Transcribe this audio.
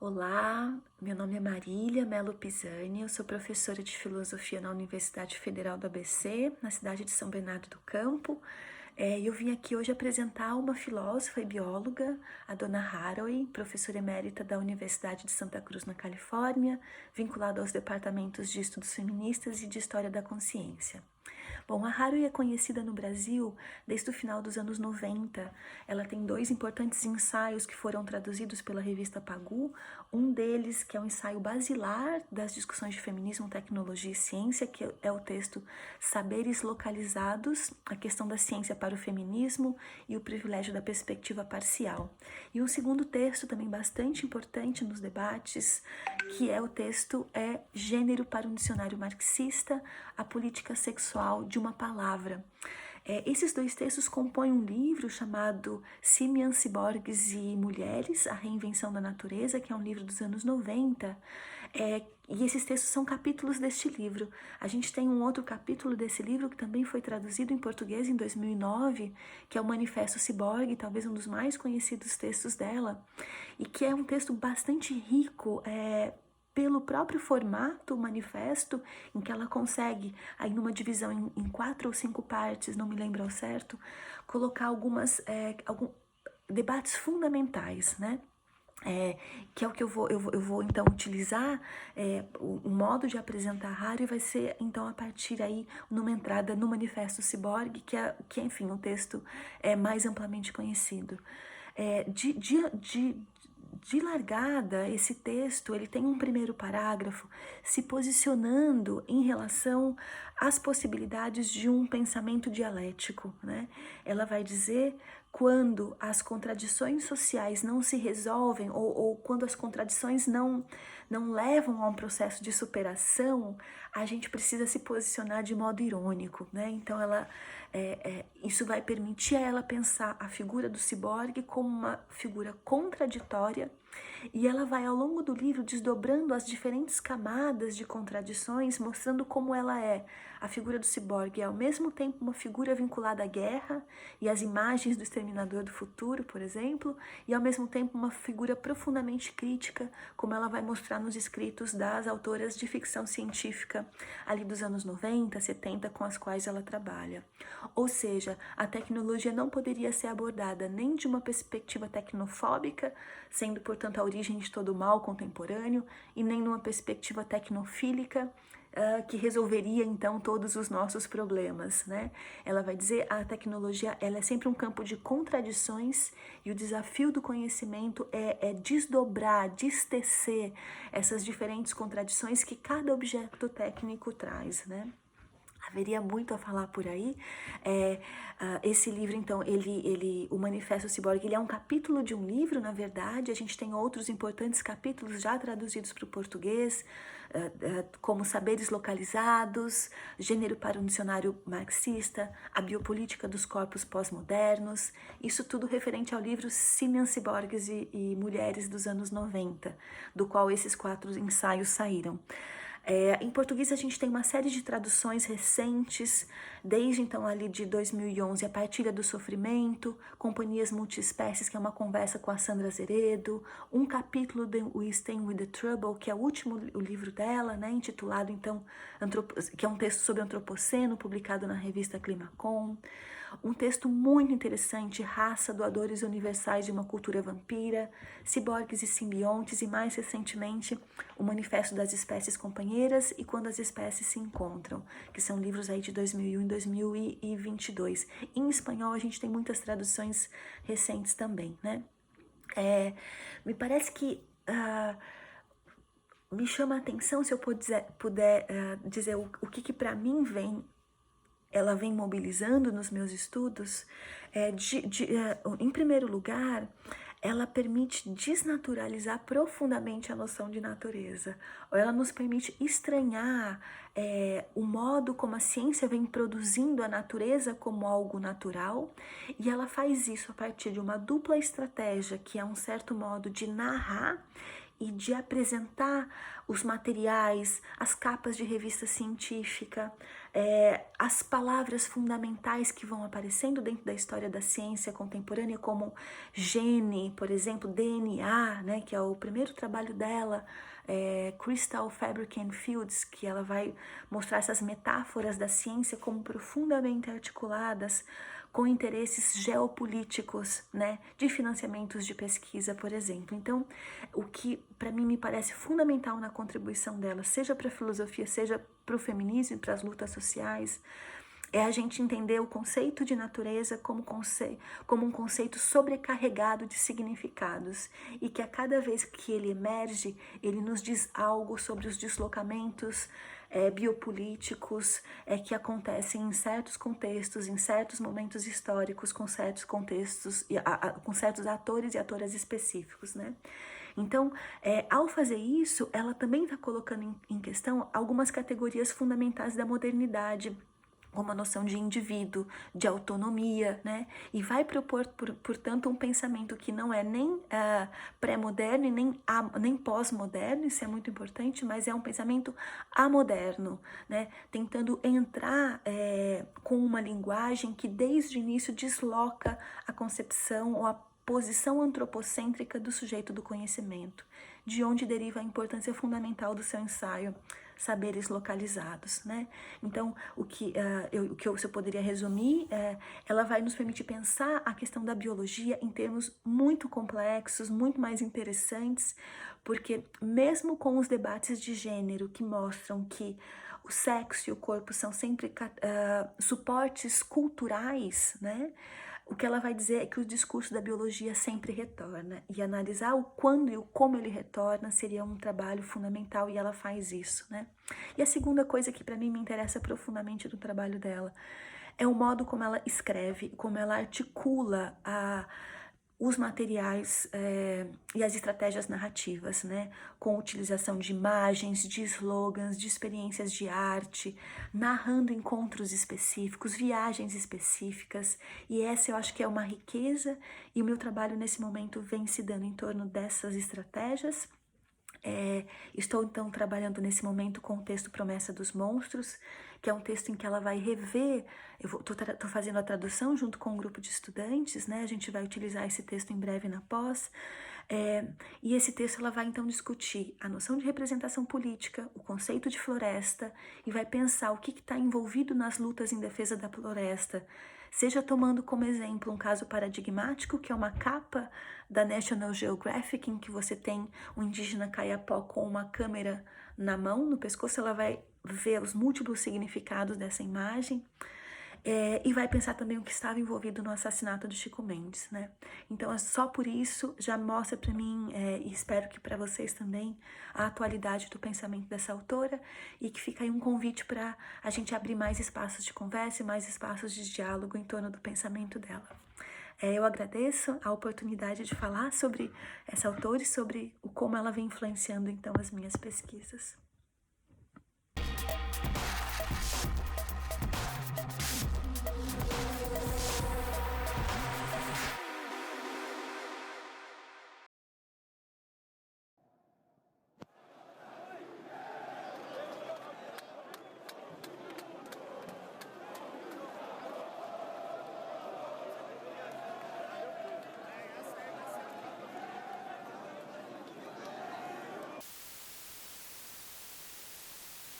Olá, meu nome é Marília Melo Pisani, eu sou professora de filosofia na Universidade Federal do ABC, na cidade de São Bernardo do Campo. Eu vim aqui hoje apresentar uma filósofa e bióloga, a dona Haraway, professora emérita da Universidade de Santa Cruz, na Califórnia, vinculada aos departamentos de estudos feministas e de história da consciência. Bom, a Haraway é conhecida no Brasil desde o final dos anos 90. Ela tem 2 importantes ensaios que foram traduzidos pela revista Pagu. Um deles, que é um ensaio basilar das discussões de feminismo, tecnologia e ciência, que é o texto Saberes Localizados, a questão da ciência para o feminismo e o privilégio da perspectiva parcial. E um segundo texto, também bastante importante nos debates, que é o texto Gênero para um Dicionário Marxista, a Política Sexual de uma Palavra. Esses 2 textos compõem um livro chamado Simian, Ciborgues e Mulheres, A Reinvenção da Natureza, que é um livro dos anos 90, e esses textos são capítulos deste livro. A gente tem um outro capítulo desse livro que também foi traduzido em português em 2009, que é o Manifesto Ciborgue, talvez um dos mais conhecidos textos dela, e que é um texto bastante rico, pelo próprio formato manifesto, em que ela consegue, aí numa divisão em 4 ou 5 partes, não me lembro ao certo, colocar alguns debates fundamentais, né? Que é o que eu vou então utilizar. O modo de apresentar a Haraway vai ser então a partir aí numa entrada no Manifesto Ciborgue, que enfim, o texto é mais amplamente conhecido. De largada, esse texto ele tem um primeiro parágrafo se posicionando em relação às possibilidades de um pensamento dialético, né? Ela vai dizer quando as contradições sociais não se resolvem ou quando as contradições não levam a um processo de superação, a gente precisa se posicionar de modo irônico, né? Então isso vai permitir a ela pensar a figura do ciborgue como uma figura contraditória, e ela vai ao longo do livro desdobrando as diferentes camadas de contradições, mostrando como ela é. A figura do ciborgue é ao mesmo tempo uma figura vinculada à guerra e às imagens do Exterminador do Futuro, por exemplo, e ao mesmo tempo uma figura profundamente crítica, como ela vai mostrar nos escritos das autoras de ficção científica ali dos anos 90, 70, com as quais ela trabalha. Ou seja, a tecnologia não poderia ser abordada nem de uma perspectiva tecnofóbica, sendo, portanto, a origem de todo o mal contemporâneo, e nem numa perspectiva tecnofílica, que resolveria então todos os nossos problemas, né? Ela vai dizer a tecnologia ela é sempre um campo de contradições, e o desafio do conhecimento é desdobrar, destecer essas diferentes contradições que cada objeto técnico traz, né? Haveria muito a falar por aí. Esse livro, então, o Manifesto Ciborgue, ele é um capítulo de um livro, na verdade. A gente tem outros importantes capítulos já traduzidos para o português, como Saberes Localizados, Gênero para um Dicionário Marxista, A Biopolítica dos Corpos Pós-Modernos, isso tudo referente ao livro Simian, Ciborgues e Mulheres dos anos 90, do qual esses 4 ensaios saíram. Em português a gente tem uma série de traduções recentes, desde então ali de 2011, A Partilha do Sofrimento, Companhias Multiespécies, que é uma conversa com a Sandra Zeredo, um capítulo de We Stay with the Trouble, que é o último livro dela, né, intitulado então, que é um texto sobre antropoceno, publicado na revista Climacom. Um texto muito interessante, Raça, Doadores Universais de uma Cultura Vampira, Ciborgues e Simbiontes, e mais recentemente o Manifesto das Espécies Companheiras e Quando as Espécies se Encontram, que são livros aí de 2001 e 2022. Em espanhol a gente tem muitas traduções recentes também, né? Me parece que me chama a atenção, se eu puder dizer o que para mim ela vem mobilizando nos meus estudos, em primeiro lugar, ela permite desnaturalizar profundamente a noção de natureza, ou ela nos permite estranhar o modo como a ciência vem produzindo a natureza como algo natural, e ela faz isso a partir de uma dupla estratégia, que é um certo modo de narrar e de apresentar os materiais, as capas de revista científica, as palavras fundamentais que vão aparecendo dentro da história da ciência contemporânea, como gene, por exemplo, DNA, né, que é o primeiro trabalho dela, Crystal Fabric and Fields, que ela vai mostrar essas metáforas da ciência como profundamente articuladas com interesses geopolíticos, né, de financiamentos de pesquisa, por exemplo. Então, o que para mim me parece fundamental na contribuição dela, seja para a filosofia, seja para o feminismo e para as lutas sociais, é a gente entender o conceito de natureza como um conceito sobrecarregado de significados e que a cada vez que ele emerge, ele nos diz algo sobre os deslocamentos biopolíticos que acontecem em certos contextos, em certos momentos históricos, com certos contextos, com certos atores e atoras específicos, né? Então, ao fazer isso, ela também está colocando em questão algumas categorias fundamentais da modernidade, como a noção de indivíduo, de autonomia, né? E vai propor, portanto, um pensamento que não é nem pré-moderno e nem pós-moderno, isso é muito importante, mas é um pensamento amoderno, né? Tentando entrar com uma linguagem que desde o início desloca a concepção ou a posição antropocêntrica do sujeito do conhecimento, de onde deriva a importância fundamental do seu ensaio, saberes localizados, né? Então, o que eu poderia resumir, ela vai nos permitir pensar a questão da biologia em termos muito complexos, muito mais interessantes, porque mesmo com os debates de gênero que mostram que o sexo e o corpo são sempre suportes culturais, né? O que ela vai dizer é que o discurso da biologia sempre retorna, e analisar o quando e o como ele retorna seria um trabalho fundamental, e ela faz isso, né? E a segunda coisa que para mim me interessa profundamente do trabalho dela é o modo como ela escreve, como ela articula os materiais e as estratégias narrativas, né? Com utilização de imagens, de slogans, de experiências de arte, narrando encontros específicos, viagens específicas, e essa eu acho que é uma riqueza, e o meu trabalho nesse momento vem se dando em torno dessas estratégias. Estou então trabalhando nesse momento com o texto Promessa dos Monstros, que é um texto em que ela vai rever, tô fazendo a tradução junto com um grupo de estudantes, né? A gente vai utilizar esse texto em breve na pós, e esse texto ela vai então discutir a noção de representação política, o conceito de floresta, e vai pensar o que está envolvido nas lutas em defesa da floresta, seja tomando como exemplo um caso paradigmático, que é uma capa da National Geographic, em que você tem um indígena caiapó com uma câmera na mão, no pescoço, ela vai ver os múltiplos significados dessa imagem, e vai pensar também o que estava envolvido no assassinato do Chico Mendes, né? Então, só por isso já mostra para mim, e espero que para vocês também, a atualidade do pensamento dessa autora, e que fica aí um convite para a gente abrir mais espaços de conversa e mais espaços de diálogo em torno do pensamento dela. Eu agradeço a oportunidade de falar sobre essa autora e sobre como ela vem influenciando então as minhas pesquisas.